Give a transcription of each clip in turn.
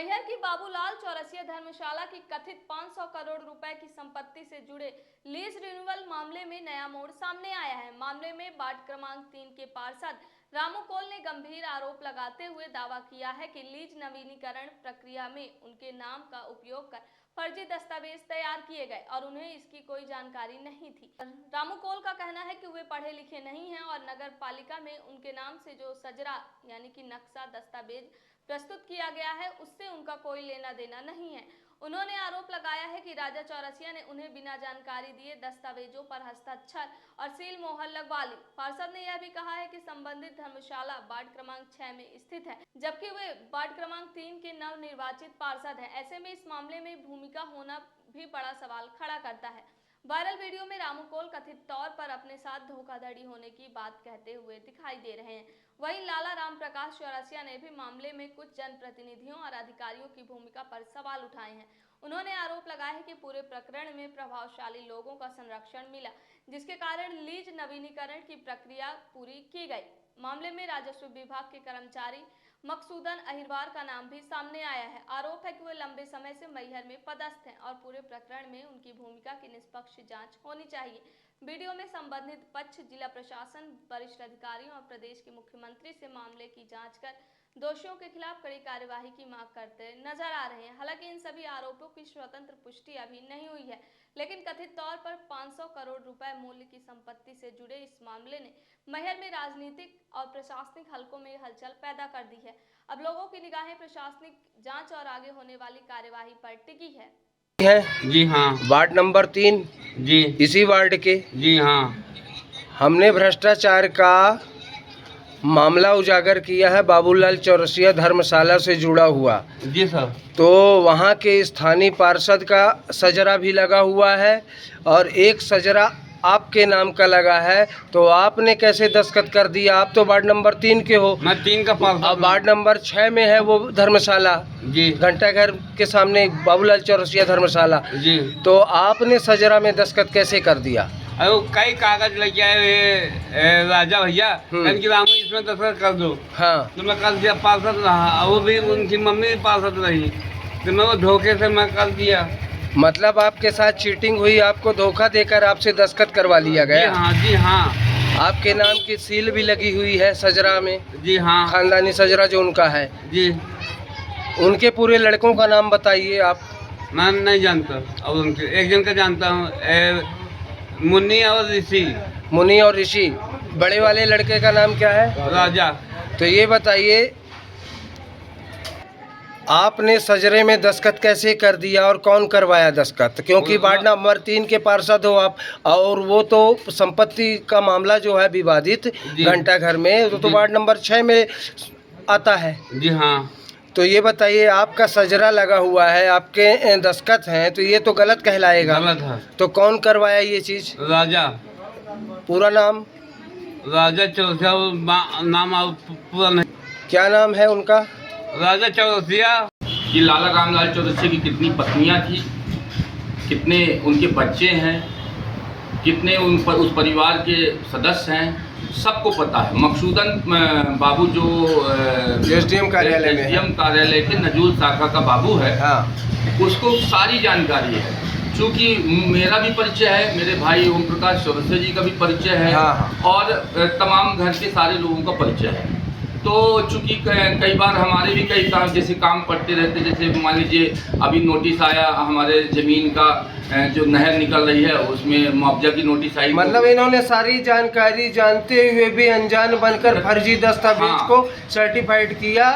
मैहर की बाबूलाल चौरसिया धर्मशाला की कथित 500 करोड़ रुपए की संपत्ति से जुड़े लीज रिन्यूअल मामले में नया मोड़ सामने आया है। मामले में वार्ड क्रमांक 3 के पार्षद रामू कोल ने गंभीर आरोप लगाते हुए दावा किया है कि लीज नवीनीकरण प्रक्रिया में उनके नाम का उपयोग कर फर्जी दस्तावेज तैयार किए गए और उन्हें इसकी कोई जानकारी नहीं थी। रामू कोल का कहना है कि वे पढ़े लिखे नहीं हैं और नगर पालिका में उनके नाम से जो सजरा यानी कि नक्शा दस्तावेज प्रस्तुत किया गया है उससे उनका कोई लेना देना नहीं है। उन्होंने आरोप लगाया है कि राजा चौरसिया ने उन्हें बिना जानकारी दिए दस्तावेजों पर हस्ताक्षर और सील मोहर लगवा ली। पार्षद ने यह भी कहा है कि संबंधित धर्मशाला वार्ड क्रमांक 6 में स्थित है, जबकि वे वार्ड क्रमांक 3 के नव निर्वाचित पार्षद हैं। ऐसे में इस मामले में भूमिका होना भी बड़ा सवाल खड़ा करता है। वायरल वीडियो में रामू कोल कथित तौर पर अपने साथ धोखाधड़ी होने की बात कहते हुए दिखाई दे रहे हैं। वहीं लाला राम प्रकाश चौरसिया ने भी मामले में कुछ जनप्रतिनिधियों और अधिकारियों की भूमिका पर सवाल उठाए हैं। उन्होंने आरोप लगाया है कि पूरे प्रकरण में प्रभावशाली लोगों का संरक्षण मिला, जिसके कारण लीज नवीनीकरण की प्रक्रिया पूरी की गई। मामले में राजस्व विभाग के कर्मचारी मकसूदन अहिरवार का नाम भी सामने आया है। आरोप है कि वे लंबे समय से मैहर में पदस्थ हैं और पूरे प्रकरण में उनकी भूमिका की निष्पक्ष जांच होनी चाहिए। वीडियो में संबंधित पक्ष जिला प्रशासन, वरिष्ठ अधिकारियों और प्रदेश के मुख्यमंत्री से मामले की जांच कर दोषियों के खिलाफ कड़ी कार्यवाही की मांग करते नजर आ रहे हैं। हालांकि इन सभी आरोपों की स्वतंत्र पुष्टि अभी नहीं हुई है, लेकिन कथित तौर पर 500 करोड़ रुपए मूल्य की संपत्ति से जुड़े इस मामले ने मैहर में राजनीतिक और प्रशासनिक हलकों में हलचल पैदा कर दी है। अब लोगों की निगाहें प्रशासनिक जांच और आगे होने वाली कार्यवाही पर टिकी है। जी हाँ। वार्ड नंबर 3 जी इसी वार्ड के जी हाँ। हमने भ्रष्टाचार का मामला उजागर किया है बाबूलाल चौरसिया धर्मशाला से जुड़ा हुआ। जी सर। तो वहाँ के स्थानीय पार्षद का सजरा भी लगा हुआ है और एक सजरा आपके नाम का लगा है। तो आपने कैसे दस्तखत कर दिया? आप तो वार्ड नंबर 3 के हो। मैं 3 का पार्षद। अब वार्ड नंबर 6 में है वो धर्मशाला, जी घंटाघर के सामने बाबूलाल चौरसिया धर्मशाला। जी। तो आपने सजरा में दस्तखत कैसे कर दिया? अरे कई कागज लेके आए राजा भैया, कि रामू इसमें दस्तखत कर दो। हाँ। तो मैं कर दिया, पार्षद रहा, वो भी उनकी मम्मी भी पार्षद रही, तो मैं वो धोखे से मैं कर दिया। मतलब आपके साथ चीटिंग हुई, आपको धोखा देकर आपसे दस्तखत करवा लिया गया? जी हाँ। जी हाँ। आपके नाम की सील भी लगी हुई है सजरा में? जी हाँ। खानदानी सजरा जो उनका है। जी। उनके पूरे लड़कों का नाम बताइए आप। मैं नहीं जानता, और उनके एक जन का जानता हूँ, मुन्नी और ऋषि। मुनि और ऋषि। बड़े वाले लड़के का नाम क्या है? राजा। तो ये बताइए, आपने सजरे में दस्तखत कैसे कर दिया और कौन करवाया दस्तखत? क्योंकि वार्ड नंबर 3 के पार्षद हो आप, और वो तो संपत्ति का मामला जो है विवादित घंटाघर में, तो वार्ड नंबर 6 में आता है। जी हाँ। तो ये बताइए, आपका सजरा लगा हुआ है, आपके दस्तखत हैं, तो ये तो गलत कहलाएगा। गलत है। तो कौन करवाया ये चीज? राजा। पूरा नाम? राजा चौरसिया। नाम पूरा नहीं। क्या नाम है उनका? राजा चौरसिया। कि लाला रामलाल चौरसिया की कितनी पत्नियां थी, कितने उनके बच्चे हैं, कितने उस परिवार के सदस्य हैं, सबको पता है। मकसूदन बाबू जो एसडीएम कार्यालय के नजूल शाखा का बाबू है, हाँ, उसको सारी जानकारी है। चूँकि मेरा भी परिचय है, मेरे भाई ओम प्रकाश चौरसिया जी का भी परिचय है, हाँ। और तमाम घर के सारे लोगों का परिचय है। तो चूँकि कई बार हमारे भी कई काम जैसे काम पड़ते रहते, जैसे मान लीजिए अभी नोटिस आया हमारे ज़मीन का, जो नहर निकल रही है उसमें मुआवजा की नोटिस आई। मतलब इन्होंने सारी जानकारी जानते हुए भी अनजान बनकर फर्जी दस्तावेज हाँ। को सर्टिफाइड किया,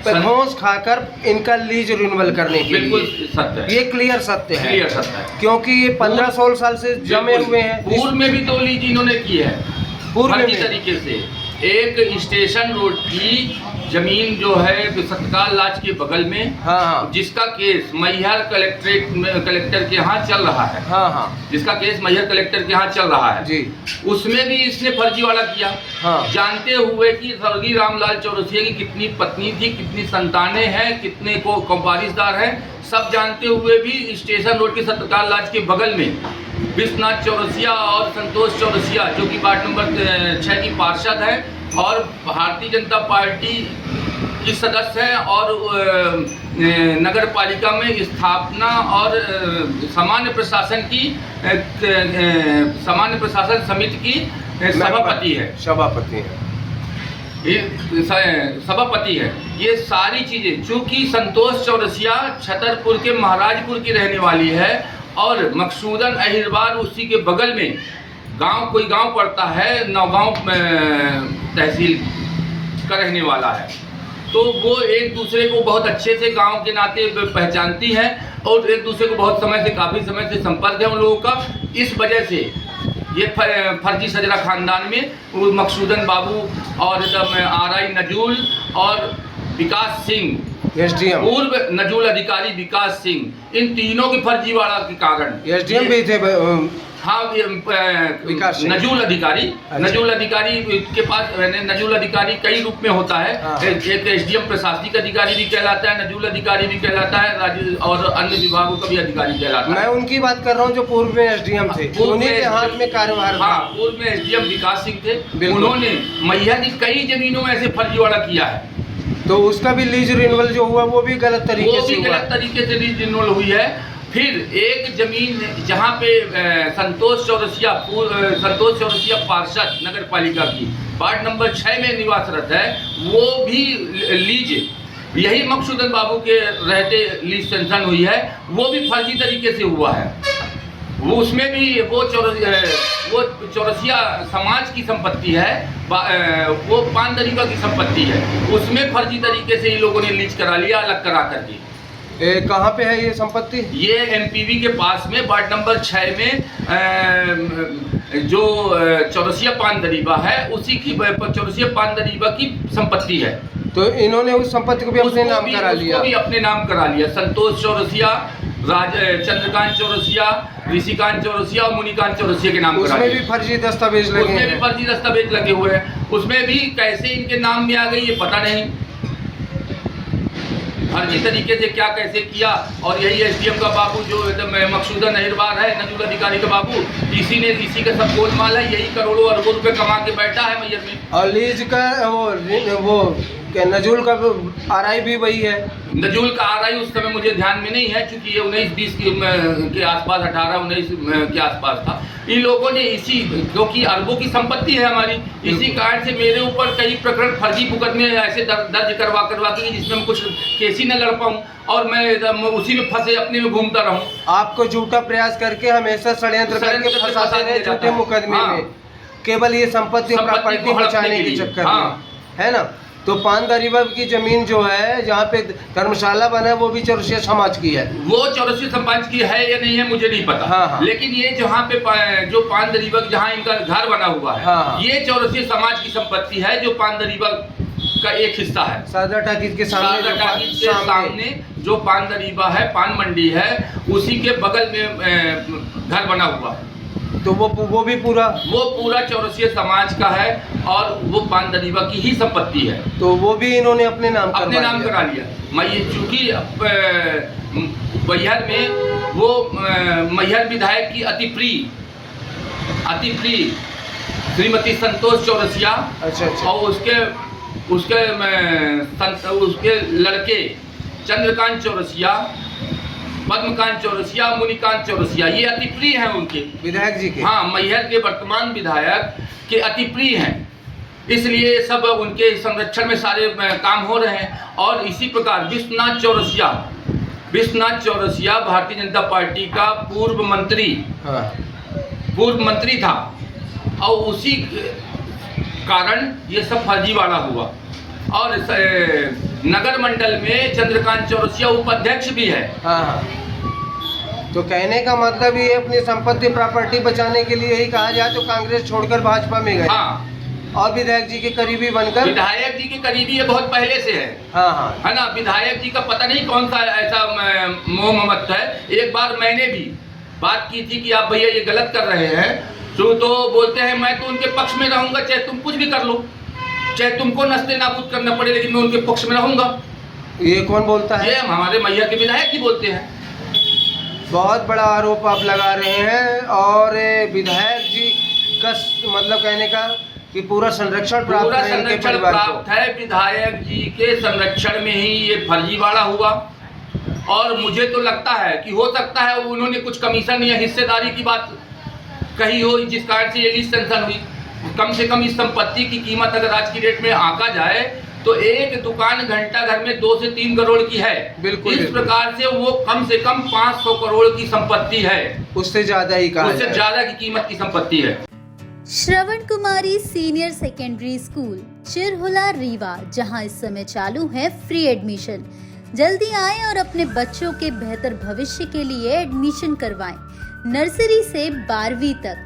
घोंस खाकर इनका लीज रिन्यूअल करने के बिल्कुल लिए। सत्य है, ये क्लियर सत्य है। क्लियर सत्य है, क्योंकि ये 15-16 साल से जमे हुए हैं। पूर्व में भी 2 लीज इन्होंने की है पूर्व में फर्जी तरीके से। एक स्टेशन रोड की जमीन जो है सतकाल लाज के बगल में, हाँ, जिसका केस मैहर कलेक्टर के यहाँ चल रहा है, हाँ, जिसका केस मैहर कलेक्टर के यहाँ चल रहा है जी, उसमें भी इसने फर्जी वाला किया। हाँ। जानते हुए कि स्वर्गीय रामलाल चौरसिया की कितनी पत्नी थी, कितनी संतानें हैं, कितने को वारिसदार हैं, सब जानते हुए भी स्टेशन रोड के सतकाल लाज के बगल में विश्वनाथ चौरसिया और संतोष चौरसिया जो कि वार्ड नंबर 6 की पार्षद है और भारतीय जनता पार्टी की सदस्य हैं और नगर पालिका में स्थापना और सामान्य प्रशासन समिति की सभापति है। सभापति है। ये सारी चीज़ें चूँकि संतोष चौरसिया छतरपुर के महाराजपुर की रहने वाली है और मकसूदन अहिरवार उसी के बगल में कोई गांव पड़ता है, नौगांव तहसील का रहने वाला है। तो वो एक दूसरे को बहुत अच्छे से गांव के नाते पहचानती हैं और एक दूसरे को बहुत समय से, काफ़ी समय से संपर्क है उन लोगों का। इस वजह से ये फर्जी सजरा खानदान में मकसूदन बाबू और आरआई नजूल और विकास सिंह एसडीएम, पूर्व नजूल अधिकारी विकास सिंह, इन तीनों की फर्जीवाड़ा के कारण एसडीएम भी थे। हाँ, नजूल अधिकारी, अच्छा। नजूल अधिकारी के पास नजूल अधिकारी कई रूप में होता है। हाँ। एक एसडीएम प्रशासनिक अधिकारी भी कहलाता है, नजूल अधिकारी भी कहलाता है, राज्य और अन्य विभागों का भी अधिकारी कहलाता है। मैं उनकी बात कर रहा हूँ जो पूर्व में एसडीएम थे, उन्हीं के हाथ में कार्यभार। हाँ, पूर्व में एसडीएम विकास सिंह थे। उन्होंने मैया की कई जमीनों में ऐसे फर्जीवाड़ा किया है। तो उसका भी लीज रिन्यूअल जो हुआ वो भी गलत तरीके से हुआ। गलत तरीके से लीज रिन्यूअल हुई है। फिर एक जमीन जहाँ पे संतोष चौरसिया पार्षद नगर पालिका की वार्ड नंबर 6 में निवासरत है, वो भी लीज यही मकसूदन बाबू के रहते लीज सेंक्शन हुई है, वो भी फर्जी तरीके से हुआ है। वो उसमें भी वो चौरसिया समाज की संपत्ति है, वो पान दरीबा की संपत्ति है, उसमें फर्जी तरीके से इन लोगों ने लीज करा लिया अलग करा करके। कहाँ पे है ये संपत्ति? ये एमपीवी के पास में वार्ड नंबर 6 में जो चौरसिया पान दरीबा है, उसी की चौरसिया पान दरीबा की संपत्ति है। तो इन्होंने उस संपत्ति को भी अपने नाम करा लिया। उसको भी अपने नाम करा लिया। संतोष चौरसिया, चंद्रकांत चौरसिया, ऋषिकांत चौरसिया और मुनिकांत चौरसिया के नाम करा लिया। उसमें भी फर्जी दस्तावेज लगे हैं। उसमें भी फर्जी दस्तावेज लगे हुए हैं। उसमें भी कैसे इनके नाम में आ गई ये पता नहीं, फर्जी तरीके से क्या कैसे किया। और यही एसडीएम का बाबू जो मकसूदन अहिरवार है, नजूल अधिकारी का बाबू, इसी का सब गोलमाल है। यही करोड़ों अरबों रुपए कमा के बैठा है मैयर में। और लीज का वो नजूल का आरआई भी वही है। नजूल का आरआई उस समय मुझे ध्यान में नहीं है, क्योंकि ये 19-20 के आसपास, 18-19 के आसपास था। इन लोगों ने क्योंकि अरबों की संपत्ति है हमारी, इसी कारण से मेरे ऊपर कई प्रकरण फर्जी मुकदमे ऐसे दर्ज करवा के जिसमें मैं कुछ केस ही न लड़ पाऊँ और मैं उसी में फंसे अपने में घूमता रहूँ। आपको झूठा प्रयास करके हमेशा षड्यंत्र करके फंसाते रहे झूठे मुकदमे में, केवल ये संपत्ति प्रॉपर्टी बचाने के चक्कर में, है ना। तो पान दरीबा की जमीन जो है जहाँ पे धर्मशाला बना है वो भी चौरसिया समाज की है। वो चौरसिया समाज की है या नहीं है मुझे नहीं पता। हाँ। लेकिन ये जहाँ पे जो पान दरीबा जहाँ इनका घर बना हुआ है, हाँ। ये चौरसिया समाज की संपत्ति है, जो पान दरीबा का एक हिस्सा है। सादा टाकिज के सामने जो पान दरीबा है, पान मंडी है, उसी के बगल में घर बना हुआ है। तो वो भी पूरा चौरसिया समाज का है और वो पान दरीबा की ही संपत्ति है। तो वो भी इन्होंने अपने नाम करा लिया। मैं ये चूंकि मैहर में वो मैहर विधायक की अति प्रिय श्रीमती संतोष चौरसिया, अच्छा। और उसके लड़के चंद्रकांत चौरसिया, पद्मकांत चौरसिया, मुनिकांत चौरसिया, ये अति प्रिय हैं उनके विधायक जी के। हाँ, मैहर के वर्तमान विधायक के अति प्रिय हैं, इसलिए सब उनके संरक्षण में सारे काम हो रहे हैं। और इसी प्रकार विश्वनाथ चौरसिया भारतीय जनता पार्टी का पूर्व मंत्री था, और उसी कारण ये सब फर्जीवाड़ा हुआ। और नगर मंडल में चंद्रकांत चौरसिया उपाध्यक्ष भी है। हाँ। तो कहने का मतलब ये अपनी संपत्ति प्रॉपर्टी बचाने के लिए ही कहा जाए तो कांग्रेस छोड़कर भाजपा में गए। हाँ। और विधायक जी के करीबी बनकर, विधायक जी के करीबी ये बहुत पहले से है। हाँ। है ना। विधायक जी का पता नहीं कौन सा ऐसा मोह ममत्व है। एक बार मैंने भी बात की थी कि आप भैया ये गलत कर रहे हैं, तो बोलते हैं मैं तो उनके पक्ष में रहूंगा, चाहे तुम कुछ भी कर लो, चाहे तुमको नस्ते नाबूद करना पड़े, लेकिन मैं उनके पक्ष में रहूंगा। ये कौन बोलता है? ये हमारे मैहर के विधायक ही बोलते हैं। बहुत बड़ा आरोप आप लगा रहे हैं। और विधायक जी का मतलब कहने का कि पूरा संरक्षण प्राप्त है। विधायक जी के संरक्षण में ही ये फर्जीवाड़ा हुआ। और मुझे तो लगता है कि हो सकता है उन्होंने कुछ कमीशन या हिस्सेदारी की बात कही हो, जिस कारण से ये लीज सैंक्शन हुई। कम से कम इस संपत्ति की कीमत अगर आज की डेट में आंका जाए तो एक दुकान घंटा घर में 2 से 3 करोड़ की है। बिल्कुल, इस बिल्कुल। प्रकार से वो कम से कम 500 करोड़ की संपत्ति है, उससे ज्यादा ही कहा उससे जाए। ज्यादा की कीमत की संपत्ति है। श्रवण कुमारी senior secondary school Chirhula Rewa, जहां इस समय चालू है फ्री एडमिशन। जल्दी आएं और अपने बच्चों के बेहतर भविष्य के लिए एडमिशन करवाएं। नर्सरी से 12वीं तक